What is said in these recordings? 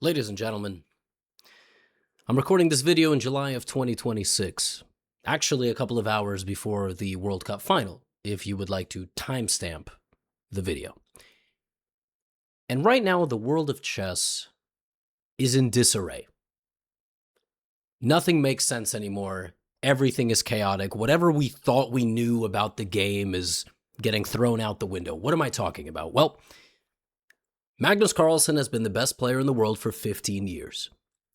Ladies and gentlemen, I'm recording this video in July of 2026, actually a couple of hours before the World Cup final, if you would like to timestamp the video. And right now, the world of chess is in disarray. Nothing makes sense anymore. Everything is chaotic. Whatever we thought we knew about the game is getting thrown out the window. What am I talking about? Well, Magnus Carlsen has been the best player in the world for 15 years.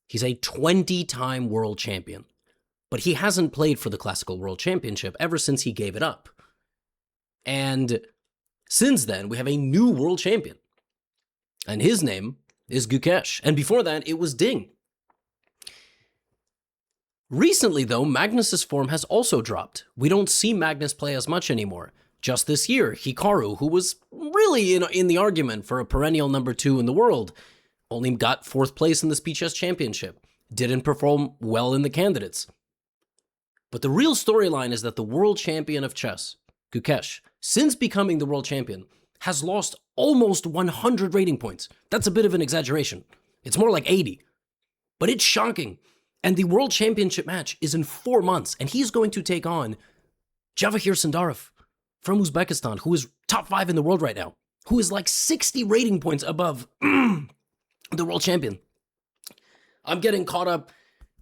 He's a 20-time world champion, but he hasn't played for the Classical World Championship ever since he gave it up. And since then, we have a new world champion, and his name is Gukesh. And before that, it was Ding. Recently, though, Magnus's form has also dropped. We don't see Magnus play as much anymore. Just this year, Hikaru, who was really in the argument for a perennial number 2 in the world, only got 4th place in the Speed Chess Championship, didn't perform well in the candidates. But the real storyline is that the world champion of chess, Gukesh, since becoming the world champion, has lost almost 100 rating points. That's a bit of an exaggeration. It's more like 80. But it's shocking. And the world championship match is in 4 months, and he's going to take on Javahir Sandarov from Uzbekistan, who is top 5 in the world right now, who is like 60 rating points above the world champion. I'm getting caught up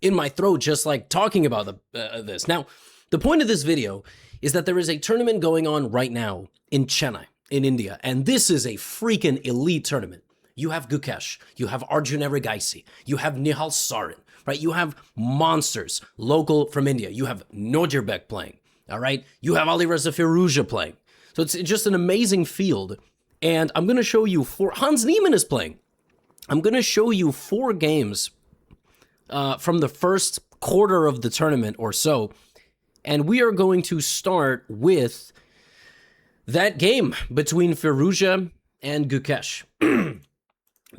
in my throat just like talking about this. Now, the point of this video is that there is a tournament going on right now in Chennai, in India, and this is a freaking elite tournament. You have Gukesh, you have Arjun Erigaisi, you have Nihal Sarin, right? You have monsters local from India. You have Nodirbek playing. All right, you have Alireza Firouzja playing. So it's just an amazing field. And I'm going to show you Hans Niemann is playing. I'm going to show you 4 games from the first quarter of the tournament or so. And we are going to start with that game between Firouzja and Gukesh.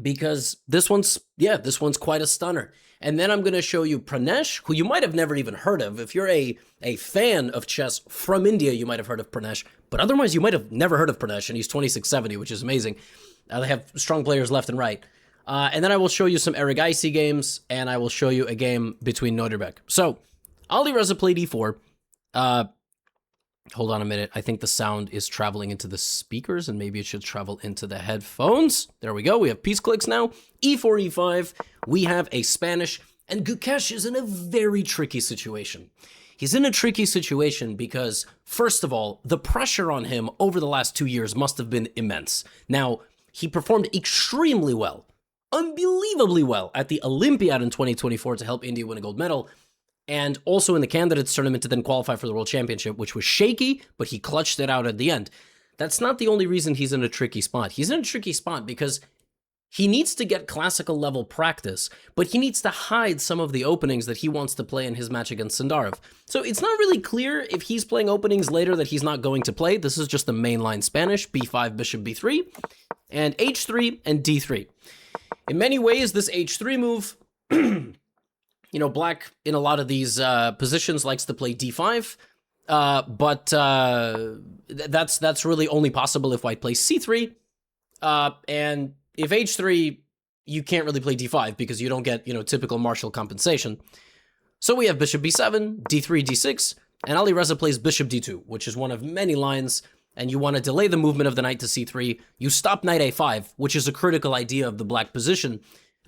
Because this one's quite a stunner. And then I'm going to show you Pranesh, who you might have never even heard of. If you're a fan of chess from India, you might have heard of Pranesh. But otherwise, you might have never heard of Pranesh, and he's 2670, which is amazing. They have strong players left and right. And then I will show you some Erigaisi games, and I will show you a game between Nodirbek. So, Alireza played e4. Hold on a minute. I think the sound is traveling into the speakers, and maybe it should travel into the headphones. There we go. We have peace clicks now. E4, E5. We have a Spanish, and Gukesh is in a very tricky situation. He's in a tricky situation because, first of all, the pressure on him over the last 2 years must have been immense. Now, he performed extremely well, unbelievably well, at the Olympiad in 2024 to help India win a gold medal, and also in the candidates tournament to then qualify for the World Championship, which was shaky, but he clutched it out at the end. That's not the only reason he's in a tricky spot. He's in a tricky spot because he needs to get classical level practice, but he needs to hide some of the openings that he wants to play in his match against Sandarov. So it's not really clear if he's playing openings later that he's not going to play. This is just the mainline Spanish, b5, bishop b3, and h3 and d3. In many ways, this h3 move... You know, black in a lot of these positions likes to play d5, but that's really only possible if white plays c3, and if h3, you can't really play d5 because you don't get, typical Marshall compensation. So we have bishop b7, d3, d6, and Alireza plays bishop d2, which is one of many lines, and you want to delay the movement of the knight to c3. You stop knight a5, which is a critical idea of the black position.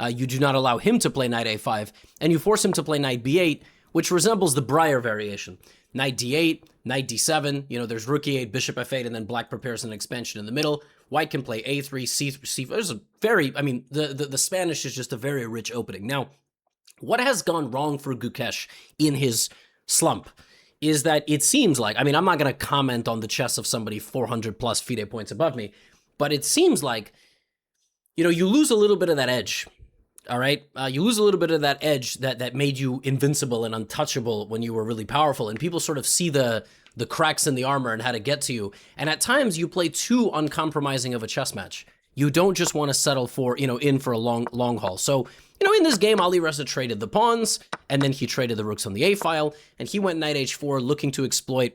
You do not allow him to play knight a5, and you force him to play knight b8, which resembles the Breyer variation. Knight d8, knight d7, there's rook e8, bishop f8, and then black prepares an expansion in the middle. White can play a3, c4. There's a very, the Spanish is just a very rich opening. Now, what has gone wrong for Gukesh in his slump is that it seems like, I'm not going to comment on the chess of somebody 400 plus FIDE points above me, but it seems like, you lose a little bit of that edge. All right, you lose a little bit of that edge that made you invincible and untouchable when you were really powerful, and people sort of see the cracks in the armor and how to get to you. And at times you play too uncompromising of a chess match. You don't just want to settle for in for a long haul. So in this game, Alireza traded the pawns, and then he traded the rooks on the a file, and he went knight h4, looking to exploit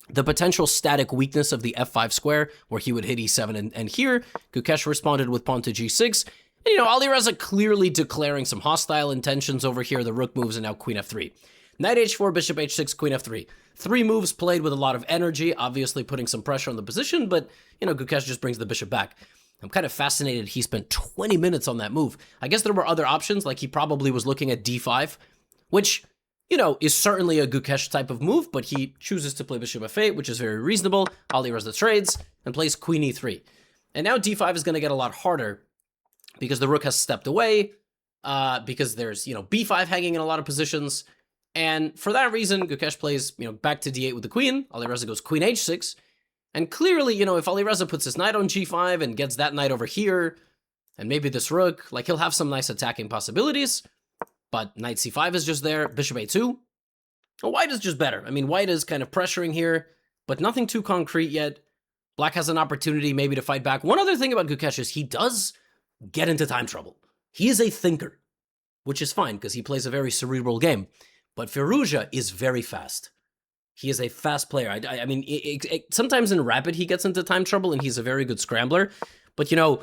the potential static weakness of the f5 square, where he would hit e7, and here Gukesh responded with pawn to g6. And, you know, Alireza clearly declaring some hostile intentions over here. The rook moves and now queen f3. Knight h4, bishop h6, queen f3. 3 moves played with a lot of energy, obviously putting some pressure on the position, but, you know, Gukesh just brings the bishop back. I'm kind of fascinated he spent 20 minutes on that move. I guess there were other options, like he probably was looking at d5, which, you know, is certainly a Gukesh type of move, but he chooses to play bishop f8, which is very reasonable. Alireza trades and plays queen e3. And now d5 is going to get a lot harder because the rook has stepped away, because there's, you know, b5 hanging in a lot of positions. And for that reason, Gukesh plays, you know, back to d8 with the queen. Alireza goes queen h6. And clearly, you know, if Alireza puts his knight on g5 and gets that knight over here, and maybe this rook, like, he'll have some nice attacking possibilities. But knight c5 is just there. Bishop a2. Well, white is just better. I mean, white is kind of pressuring here, but nothing too concrete yet. Black has an opportunity maybe to fight back. One other thing about Gukesh is he does get into time trouble. He is a thinker, which is fine because he plays a very cerebral game. But Firouzja is very fast. He is a fast player. I mean, sometimes in rapid he gets into time trouble and he's a very good scrambler. But, you know,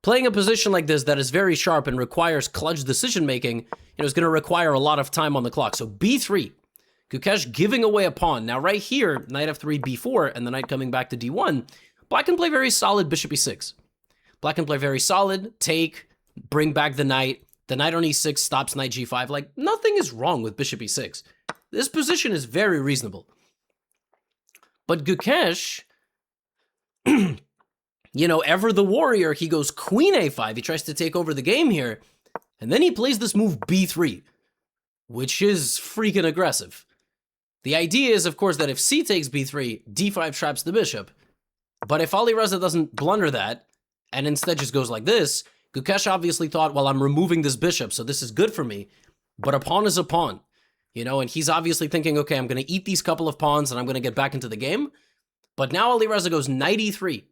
playing a position like this that is very sharp and requires clutch decision-making, you know, is going to require a lot of time on the clock. So b3, Gukesh giving away a pawn. Now right here, knight f3, b4, and the knight coming back to d1, Black can play very solid bishop e6. Black can play very solid, take, bring back the knight. The knight on e6 stops knight g5. Like, nothing is wrong with bishop e6. This position is very reasonable. But Gukesh, you know, ever the warrior, he goes queen a5. He tries to take over the game here. And then he plays this move b3, which is freaking aggressive. The idea is, of course, that if c takes b3, d5 traps the bishop. But if Alireza doesn't blunder that, and instead just goes like this, Gukesh obviously thought, well, I'm removing this bishop, so this is good for me. But a pawn is a pawn, you know, and he's obviously thinking, okay, I'm going to eat these couple of pawns and I'm going to get back into the game. But now Alireza goes knight e3.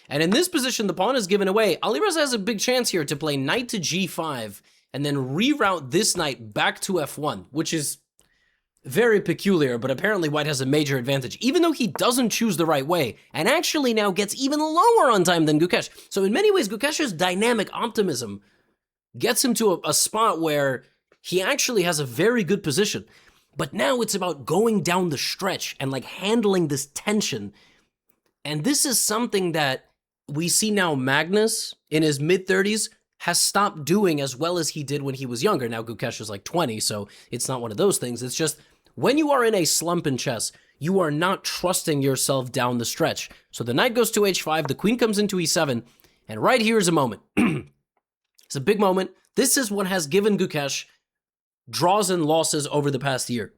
And in this position, the pawn is given away. Alireza has a big chance here to play knight to g5 and then reroute this knight back to f1, which is very peculiar, but apparently white has a major advantage, even though he doesn't choose the right way, and actually now gets even lower on time than Gukesh. So in many ways, Gukesh's dynamic optimism gets him to a spot where he actually has a very good position. But now it's about going down the stretch and like handling this tension. And this is something that we see now Magnus in his mid-30s has stopped doing as well as he did when he was younger. Now Gukesh is like 20, so it's not one of those things. It's just when you are in a slump in chess, you are not trusting yourself down the stretch. So the knight goes to h5, the queen comes into e7, and right here is a moment. It's a big moment. This is what has given Gukesh draws and losses over the past year.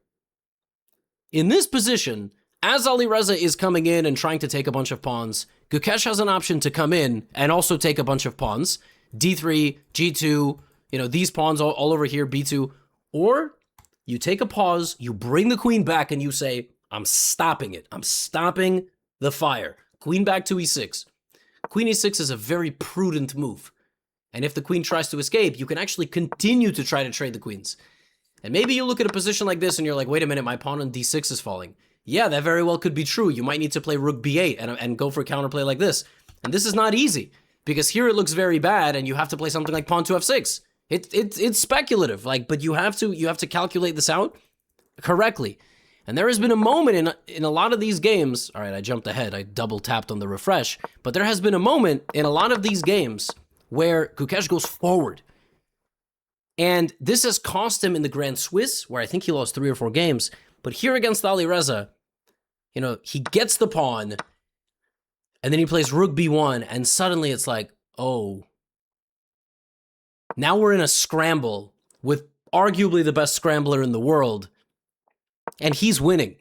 In this position, as Alireza is coming in and trying to take a bunch of pawns, Gukesh has an option to come in and also take a bunch of pawns. d3, g2, you know, these pawns all over here, b2, or you take a pause, you bring the queen back, and you say, I'm stopping it. I'm stopping the fire. Queen back to e6. Queen e6 is a very prudent move. And if the queen tries to escape, you can actually continue to try to trade the queens. And maybe you look at a position like this and you're like, wait a minute, my pawn on d6 is falling. Yeah, that very well could be true. You might need to play rook b8 and go for a counterplay like this. And this is not easy, because here it looks very bad and you have to play something like pawn to f6. It's speculative, like, but you have to calculate this out correctly. And there has been a moment in a lot of these games. All right, I jumped ahead. I double tapped on the refresh, but there has been a moment in a lot of these games where Gukesh goes forward. And this has cost him in the Grand Swiss, where I think he lost 3 or 4 games. But here against Alireza, you know, he gets the pawn and then he plays rook b1, and suddenly it's like, oh, now we're in a scramble with arguably the best scrambler in the world, and he's winning.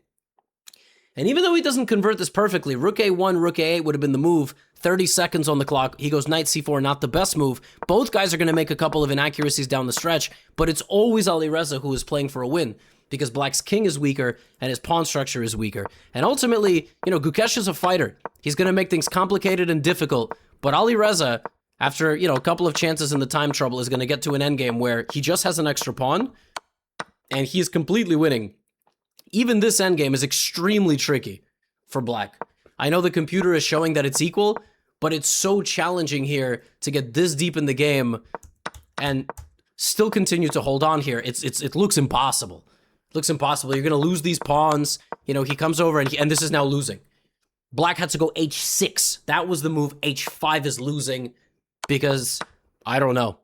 And even though he doesn't convert this perfectly, rook a1, rook a8 would have been the move. 30 seconds on the clock. He goes knight c4, not the best move. Both guys are going to make a couple of inaccuracies down the stretch, but it's always Alireza who is playing for a win, because Black's king is weaker and his pawn structure is weaker. And ultimately, you know, Gukesh is a fighter. He's going to make things complicated and difficult, but Alireza, after, you know, a couple of chances in the time trouble, is going to get to an endgame where he just has an extra pawn and he's completely winning. Even this endgame is extremely tricky for Black. I know the computer is showing that it's equal, but it's so challenging here to get this deep in the game and still continue to hold on here. It looks impossible. It looks impossible. You're going to lose these pawns. You know, he comes over and this is now losing. Black had to go h6. That was the move. h5 is losing because, I don't know,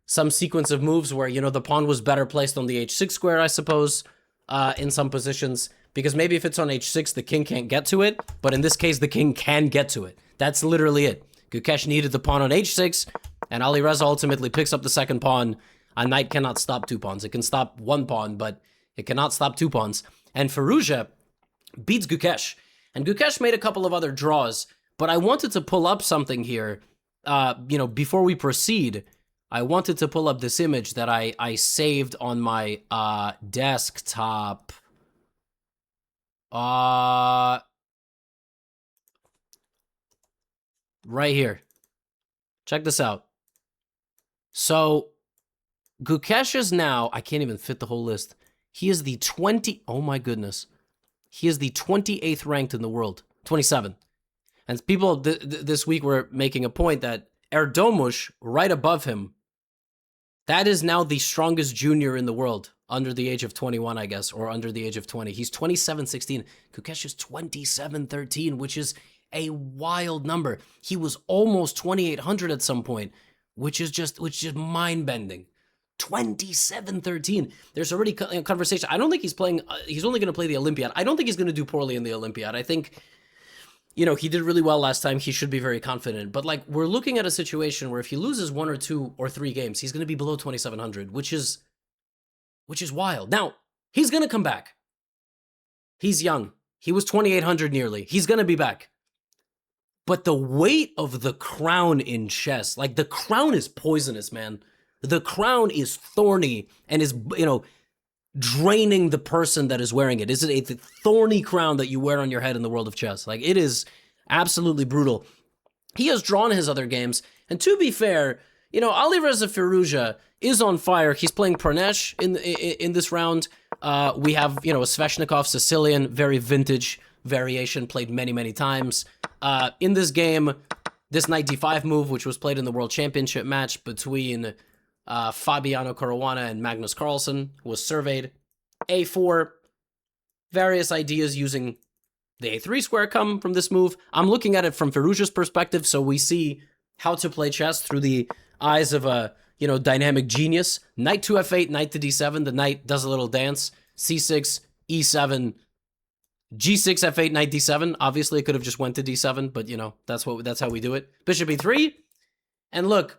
some sequence of moves where, you know, the pawn was better placed on the h6 square, I suppose, in some positions. Because maybe if it's on h6, the king can't get to it. But in this case, the king can get to it. That's literally it. Gukesh needed the pawn on h6, and Alireza ultimately picks up the second pawn. A knight cannot stop two pawns. It can stop one pawn, but it cannot stop two pawns. And Firouzja beats Gukesh. And Gukesh made a couple of other draws, but I wanted to pull up something here. You know, before we proceed, I wanted to pull up this image that I saved on my desktop. Right here. Check this out. So, Gukesh is now, I can't even fit the whole list. He is the oh my goodness. He is the 28th ranked in the world. 27th. And people this week were making a point that Erdomush, right above him, that is now the strongest junior in the world, under the age of 21, I guess, or under the age of 20. He's 27-16. Gukesh is 27-13, which is a wild number. He was almost 2,800 at some point, which is just mind-bending. 27-13. There's already a conversation. I don't think he's playing, he's only going to play the Olympiad. I don't think he's going to do poorly in the Olympiad. I think, you know, he did really well last time. He should be very confident. But, like, we're looking at a situation where if he loses 1 or 2 or 3 games, he's going to be below 2,700, which is wild. Now, he's going to come back. He's young. He was 2,800 nearly. He's going to be back. But the weight of the crown in chess, like, the crown is poisonous, man. The crown is thorny and is, you know, draining the person that is wearing it. Is it a thorny crown that you wear on your head in the world of chess? Like, it is absolutely brutal. He has drawn his other games, and to be fair, you know, Alireza Firouzja is on fire. He's playing Pranesh in this round. We have, you know, a Sveshnikov Sicilian, very vintage variation, played many, many times. In this game, this knight d5 move, which was played in the World Championship match between Fabiano Caruana and Magnus Carlsen, was surveyed. a4, various ideas using the a3 square come from this move. I'm looking at it from Firouzja's perspective, so we see how to play chess through the eyes of a, you know, dynamic genius. Knight to f8, knight to d7. The knight does a little dance. c6, e7, g6, f8, knight d7. Obviously, it could have just went to d7, but, you know, that's how we do it. Bishop e3. And look,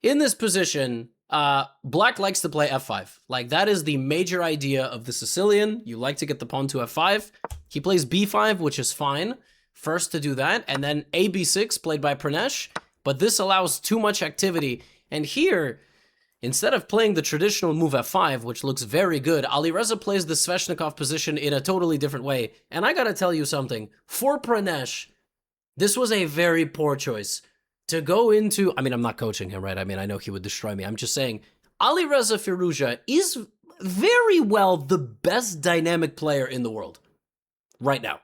in this position, Black likes to play f5. Like, that is the major idea of the Sicilian. You like to get the pawn to f5. He plays b5, which is fine. First to do that, and then a b6, played by Pranesh. But this allows too much activity. And here, instead of playing the traditional move f5, which looks very good, Alireza plays the Sveshnikov position in a totally different way. And I gotta tell you something. For Pranesh, this was a very poor choice. To go into, I mean, I'm not coaching him, right? I mean, I know he would destroy me. I'm just saying, Alireza Firouzja is very well the best dynamic player in the world right now.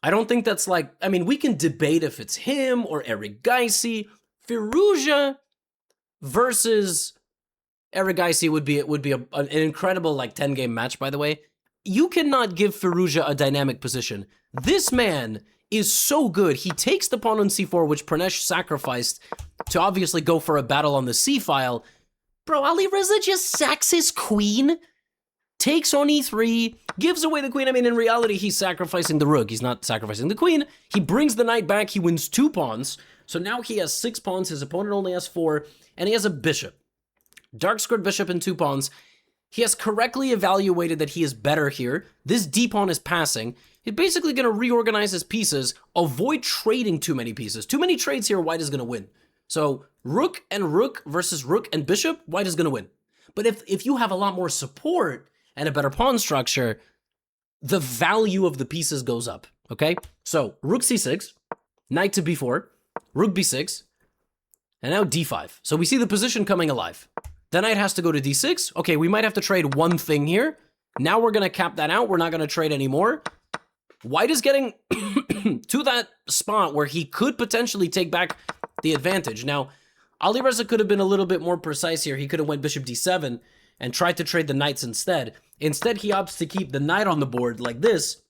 I don't think that's like, I mean, we can debate if it's him or Erigaisi. Firouzja versus Erigaisi would be an incredible, like, 10-game match, by the way. You cannot give Firouzja a dynamic position. This man is so good. He takes the pawn on c4, which Pranesh sacrificed to obviously go for a battle on the c-file. Bro, Alireza just sacks his queen, takes on e3, gives away the queen. I mean, in reality, he's sacrificing the rook. He's not sacrificing the queen. He brings the knight back. He wins 2 pawns. So now he has 6 pawns. His opponent only has 4, and he has a bishop. Dark squared bishop and 2 pawns. He has correctly evaluated that he is better here. This d-pawn is passing. He's basically going to reorganize his pieces, avoid trading too many pieces. Too many trades here, white is going to win. So rook versus rook and bishop, white is going to win. But if you have a lot more support and a better pawn structure, the value of the pieces goes up, okay? So rook c6, knight to b4, rook b6, and now d5. So we see the position coming alive. The knight has to go to d6. Okay, we might have to trade one thing here. Now we're going to cap that out. We're not going to trade anymore. White is getting to that spot where he could potentially take back the advantage. Now, Alireza could have been a little bit more precise here. He could have went bishop d7 and tried to trade the knights instead. Instead, he opts to keep the knight on the board like this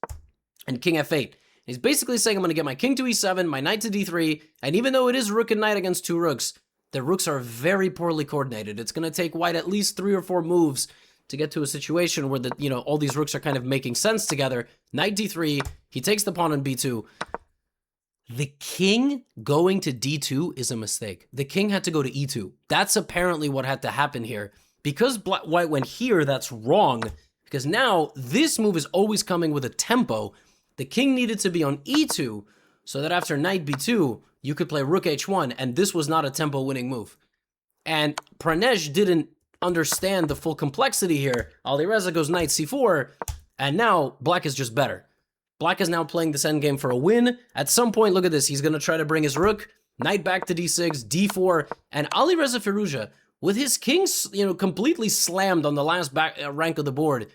and king f8. He's basically saying, I'm going to get my king to e7, my knight to d3, and even though it is rook and knight against two rooks, the rooks are very poorly coordinated. It's going to take white at least 3 or 4 moves to get to a situation where all these rooks are kind of making sense together. Knight d3, he takes the pawn on b2. The king going to d2 is a mistake. The king had to go to e2. That's apparently what had to happen here. Because white went here, that's wrong. Because now this move is always coming with a tempo. The king needed to be on e2 so that after knight b2, you could play rook h1, and this was not a tempo-winning move. And Pranesh didn't understand the full complexity here. Alireza goes knight c4, and now black is just better. Black is now playing this endgame for a win. At some point, look at this, he's going to try to bring his rook, knight back to d6, d4, and Alireza Firouzja, with his king, completely slammed on the last rank of the board,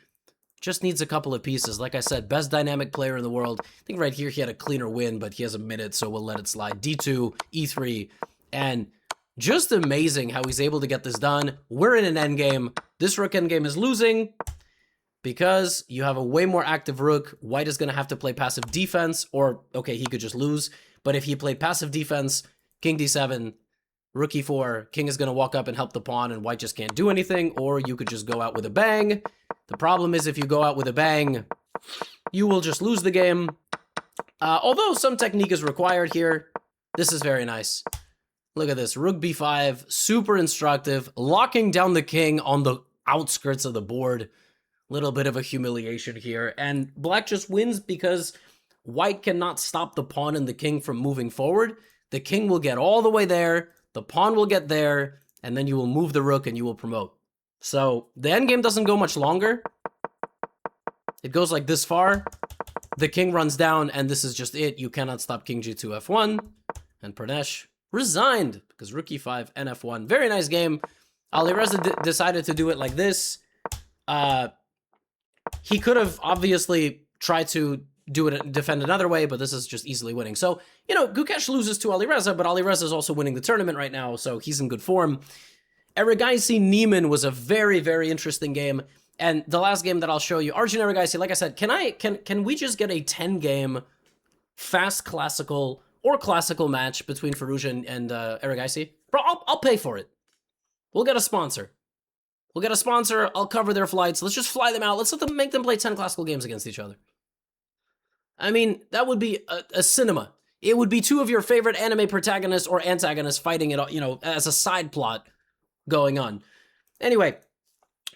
just needs a couple of pieces. Like I said, best dynamic player in the world. I think right here he had a cleaner win, but he has a minute, so we'll let it slide. d2, e3, and just amazing how he's able to get this done. We're in an endgame. This rook endgame is losing because you have a way more active rook. White is going to have to play passive defense, or, okay, he could just lose. But if he played passive defense, king d7, rook e4, king is going to walk up and help the pawn, and white just can't do anything, or you could just go out with a bang. The problem is if you go out with a bang, you will just lose the game. Although some technique is required here, this is very nice. Look at this, rook b5, super instructive, locking down the king on the outskirts of the board. Little bit of a humiliation here, and black just wins because white cannot stop the pawn and the king from moving forward. The king will get all the way there, the pawn will get there, and then you will move the rook and you will promote. So the endgame doesn't go much longer. It goes like this far. The king runs down, and this is just it. You cannot stop king g2 f1, and Pranesh resigned because rook e5 and f1. Very nice game. Alireza decided to do it like this. He could have obviously tried to defend another way, but this is just easily winning. So, Gukesh loses to Alireza, but Alireza is also winning the tournament right now, so he's in good form. Erigaisi Niemann was a very, very interesting game. And the last game that I'll show you, Arjun Erigaisi, like I said, can we just get a 10-game fast classical or classical match between Firouzja and Erigaisi? Bro, I'll pay for it. We'll get a sponsor. I'll cover their flights. Let's just fly them out. Let's make them play 10 classical games against each other. I mean, that would be a cinema. It would be 2 of your favorite anime protagonists or antagonists fighting it, as a side plot going on. Anyway,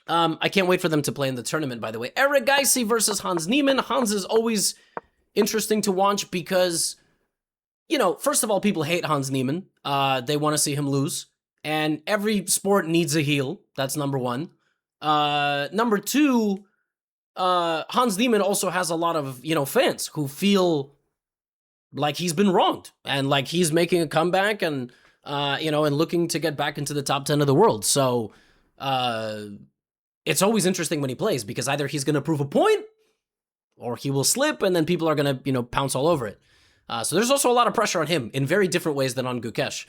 I can't wait for them to play in the tournament, by the way. Erigaisi versus Hans Niemann. Hans is always interesting to watch because, first of all, people hate Hans Niemann. They want to see him lose. And every sport needs a heel. That's number 1. Number 2, Hans Niemann also has a lot of, fans who feel like he's been wronged and like he's making a comeback and, and looking to get back into the top 10 of the world. So, it's always interesting when he plays because either he's going to prove a point or he will slip and then people are going to, pounce all over it. So there's also a lot of pressure on him in very different ways than on Gukesh.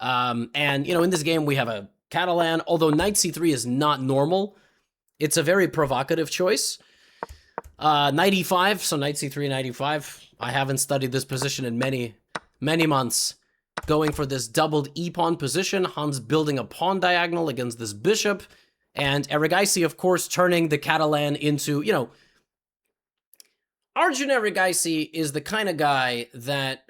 And, in this game we have a Catalan, although knight c3 is not normal. It's a very provocative choice. Knight e5, so knight c3, knight e5. I haven't studied this position in many, many months. Going for this doubled e-pawn position. Hans building a pawn diagonal against this bishop. And Erigaisi, of course, turning the Catalan into, Arjun Erigaisi is the kind of guy that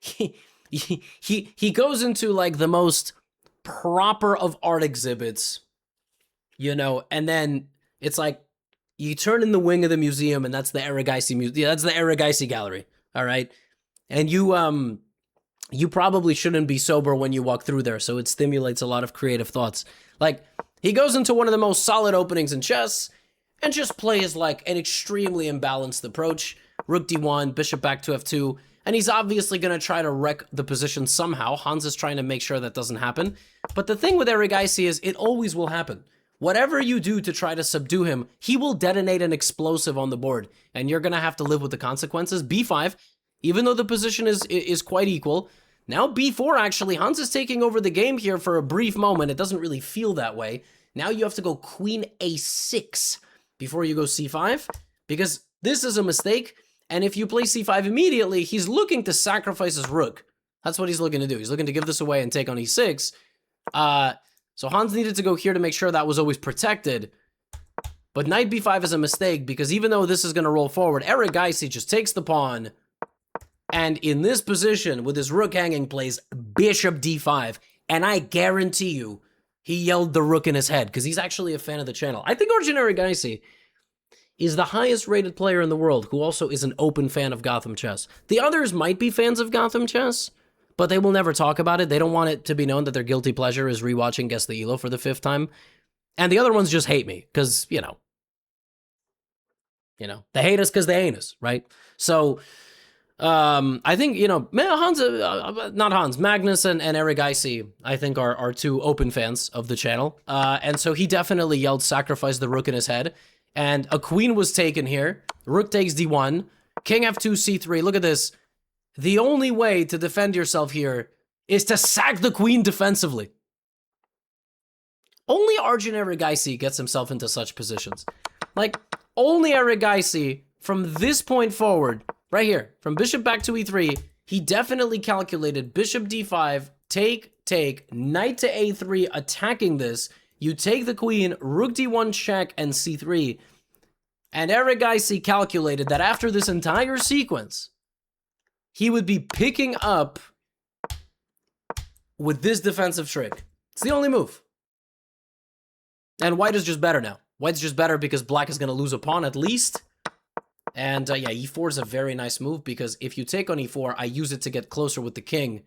he goes into like the most proper of art exhibits, and then it's like you turn in the wing of the museum and that's the Erigaisi museum. That's the Erigaisi gallery. All right. And you probably shouldn't be sober when you walk through there. So it stimulates a lot of creative thoughts. Like he goes into one of the most solid openings in chess and just plays like an extremely imbalanced approach. Rook d1, bishop back to f2. And he's obviously going to try to wreck the position somehow. Hans is trying to make sure that doesn't happen. But the thing with Erigaisi is it always will happen. Whatever you do to try to subdue him, he will detonate an explosive on the board, and you're going to have to live with the consequences. B5, even though the position is quite equal. Now B4, actually, Hans is taking over the game here for a brief moment. It doesn't really feel that way. Now you have to go Queen A6 before you go C5, because this is a mistake, and if you play C5 immediately, he's looking to sacrifice his rook. That's what he's looking to do. He's looking to give this away and take on E6. So Hans needed to go here to make sure that was always protected. But knight b5 is a mistake, because even though this is going to roll forward, Erigaisi just takes the pawn. And in this position, with his rook hanging, plays bishop d5. And I guarantee you, he yelled the rook in his head, because he's actually a fan of the channel. I think Arjun Erigaisi is the highest rated player in the world, who also is an open fan of Gotham Chess. The others might be fans of Gotham Chess, but they will never talk about it. They don't want it to be known that their guilty pleasure is rewatching Guess the Elo for the 5th time. And the other ones just hate me, because, you know, they hate us because they hate us, right? So, I think, Magnus and Erigaisi, I think, are two open fans of the channel. And so he definitely yelled, sacrifice the rook in his head. And a queen was taken here. Rook takes d1. King f2, c3. Look at this. The only way to defend yourself here is to sack the queen defensively. Only Arjun Erigaisi gets himself into such positions. Like, only Erigaisi, from this point forward, right here, from bishop back to e3, he definitely calculated bishop d5, take, knight to a3, attacking this. You take the queen, rook d1 check, and c3. And Erigaisi calculated that after this entire sequence, he would be picking up with this defensive trick. It's the only move. And white is just better now. White's just better because black is going to lose a pawn at least. And yeah, e4 is a very nice move, because if you take on e4, I use it to get closer with the king.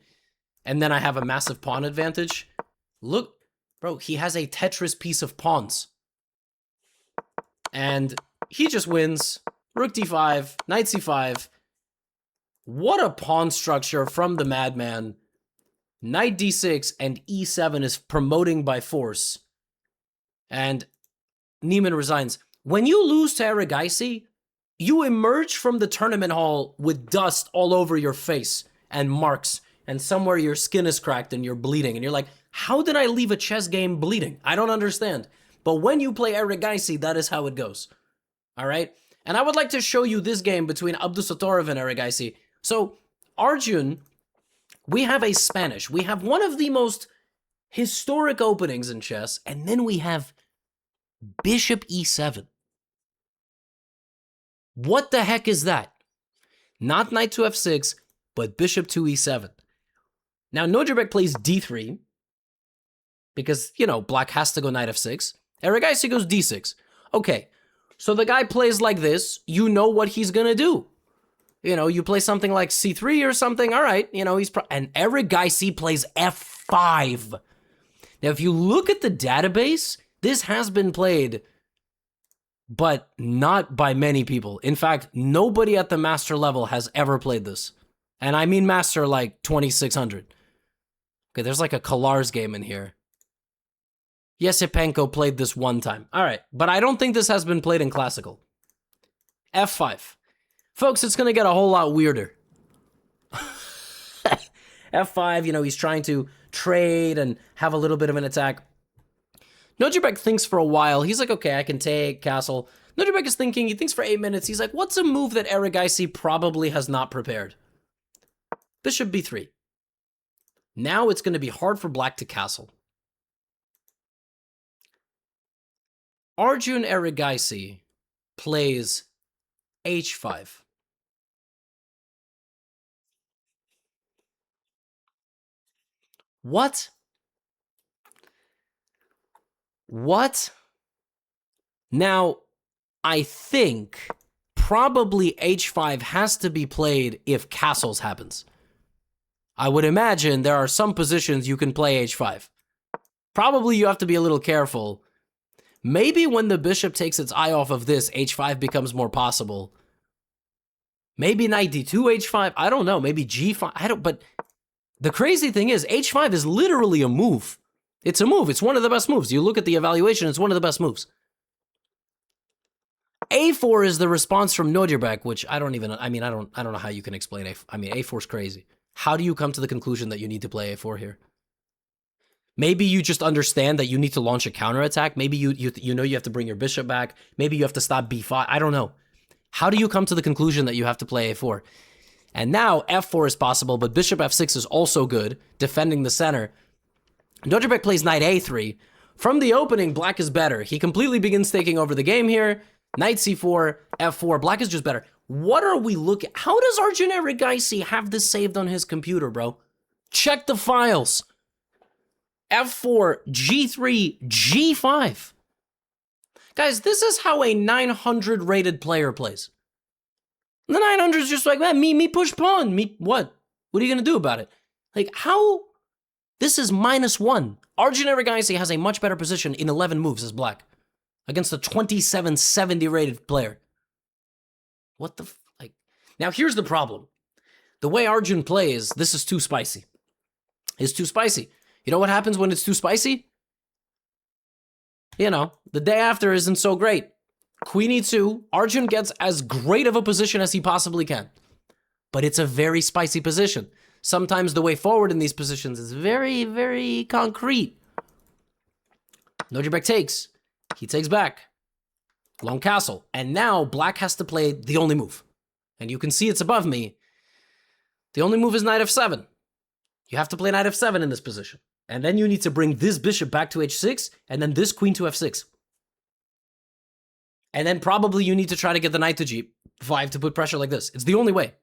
And then I have a massive pawn advantage. Look, bro, he has a Tetris piece of pawns. And he just wins. Rook d5, knight c5. What a pawn structure from the madman. Knight d6 and e7 is promoting by force. And Niemann resigns. When you lose to Erigaisi, you emerge from the tournament hall with dust all over your face and marks, and somewhere your skin is cracked and you're bleeding. And you're like, how did I leave a chess game bleeding? I don't understand. But when you play Erigaisi, that is how it goes. All right? And I would like to show you this game between Abdusattorov and Erigaisi. So, Arjun, we have a Spanish. We have one of the most historic openings in chess, and then we have bishop e7. What the heck is that? Not knight to f6, but bishop to e7. Now, Nojabek plays d3, because, black has to go knight f6. Erigaisi goes d6. Okay, so the guy plays like this. You know what he's going to do. You play something like c3 or something. All right, and Erigaisi plays f5. Now, if you look at the database, this has been played, but not by many people. In fact, nobody at the master level has ever played this. And I mean master like 2600. Okay, there's like a Kalar's game in here. Yesipenko played this one time. All right, but I don't think this has been played in classical. f5. Folks, it's going to get a whole lot weirder. f5, he's trying to trade and have a little bit of an attack. Nojabek thinks for a while. He's like, okay, I can take castle. Nojabek is thinking. He thinks for 8 minutes. He's like, what's a move that Erigaisi probably has not prepared? Bishop b3. Now it's going to be hard for black to castle. Arjun Erigaisi plays h5. What? What? Now, I think probably h5 has to be played if castles happens. I would imagine there are some positions you can play h5. Probably you have to be a little careful. Maybe when the bishop takes its eye off of this, h5 becomes more possible. Maybe knight d2, h5. I don't know. Maybe g5. But the crazy thing is, h5 is literally a move. It's a move. It's one of the best moves. You look at the evaluation, it's one of the best moves. A4 is the response from Nodirbek, which I don't know how you can explain A4. I mean, A4 is crazy. How do you come to the conclusion that you need to play A4 here? Maybe you just understand that you need to launch a counterattack. Maybe you know you have to bring your bishop back. Maybe you have to stop b5. I don't know. How do you come to the conclusion that you have to play A4? And now F4 is possible, but bishop F6 is also good, defending the center. Nodirbek plays knight A3. From the opening, black is better. He completely begins taking over the game here. Knight C4, F4. Black is just better. What are we looking... How does Arjun Erigaisi have this saved on his computer, bro? Check the files. F4, G3, G5. Guys, this is how a 900 rated player plays. The 900 is just like, man, me push pawn. Me, what? What are you going to do about it? Like, how? This is -1. Arjun Erigaisi has a much better position in 11 moves as black against a 2770 rated player. What the, like, now here's the problem. The way Arjun plays, this is too spicy. It's too spicy. You know what happens when it's too spicy? You know, the day after isn't so great. Queen e2, Arjun gets as great of a position as he possibly can. But it's a very spicy position. Sometimes the way forward in these positions is very, very concrete. Nodirbek takes. He takes back. Long castle. And now black has to play the only move. And you can see it's above me. The only move is knight f7. You have to play knight f7 in this position. And then you need to bring this bishop back to h6, and then this queen to f6. And then probably you need to try to get the knight to g5 to put pressure like this. It's the only way.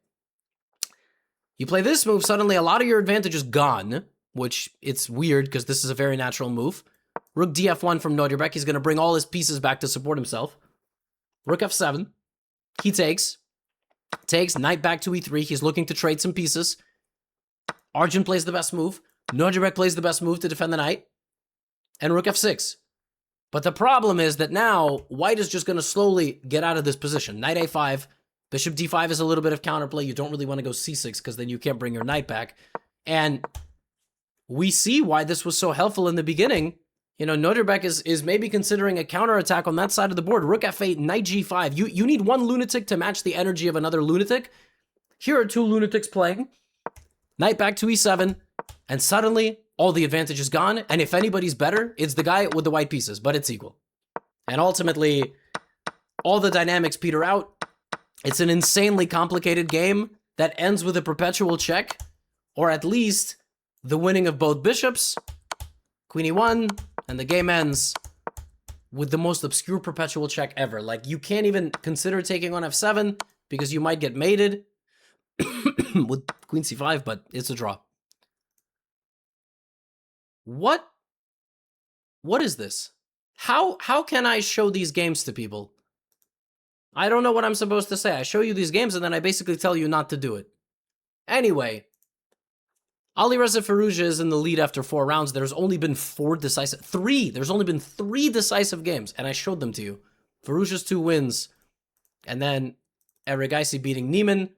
You play this move, suddenly a lot of your advantage is gone, which it's weird because this is a very natural move. Rook df1 from Nodirbek. He's going to bring all his pieces back to support himself. Rook f7. He takes. Takes, knight back to e3. He's looking to trade some pieces. Arjun plays the best move. Nodirbek plays the best move to defend the knight. And rook f6. But the problem is that now white is just going to slowly get out of this position. Knight a5. Bishop d5 is a little bit of counterplay. You don't really want to go c6 because then you can't bring your knight back. And we see why this was so helpful in the beginning. You know, Nodirbek is maybe considering a counterattack on that side of the board. Rook f8, knight g5. You need one lunatic to match the energy of another lunatic. Here are two lunatics playing. Knight back to e7. And suddenly, all the advantage is gone. And if anybody's better, it's the guy with the white pieces. But it's equal. And ultimately, all the dynamics peter out. It's an insanely complicated game that ends with a perpetual check. Or at least, the winning of both bishops. Queen e1. And the game ends with the most obscure perpetual check ever. Like, you can't even consider taking on f7 because you might get mated with queen c5, but it's a draw. What is this? How can I show these games to people? I don't know what I'm supposed to say. I show you these games and then I basically tell you not to do it. Anyway, Alireza Firouzja is in the lead after 4 rounds. There's only been 3. There's only been 3 decisive games, and I showed them to you. Firouzja's 2 wins, and then Erigaisi beating Niemann.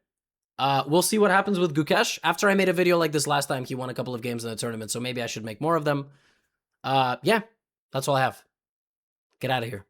We'll see what happens with Gukesh. After I made a video like this last time, he won a couple of games in the tournament, so maybe I should make more of them. Yeah, that's all I have. Get out of here.